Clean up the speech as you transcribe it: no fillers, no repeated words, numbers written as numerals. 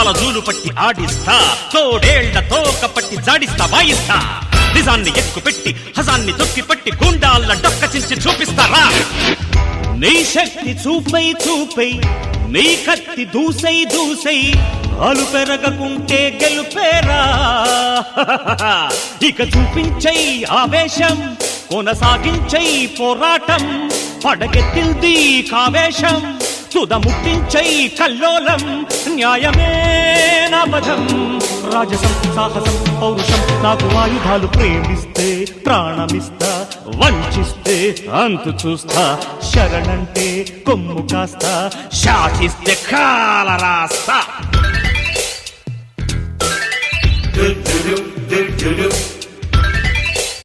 అందాల జూలు పట్టి ఆడిస్తా, తోడేళ్ల తోక పట్టి జాడిస్తా వాయిస్తా. నిజాన్ని ఎక్కుపెట్టి హజాన్ని తొక్కిపట్టి గుండాళ్ళ డొక్క చించి చూపిస్తారా. నీ శక్తి చూపై చూపై, నీ కత్తి దూసై దూసై, అలు పెరగకుంటే గెలుపేరా. ఇక చూపించై ఆవేశం, కొనసాగించై పోరాటం. పడగెత్తింది కావేశం, తుద ముట్టించై కల్లోలం. న్యాయమే నాపథం, రాజసం సాహసం పౌరుషం. నాకు ఆయుధాలు ప్రేమిస్తే ప్రాణమిస్తా, వంచిస్తే అంతు చూస్తా. శరణంటే కొమ్ము కాస్తా, శాసిస్తే కాల రాస్తా.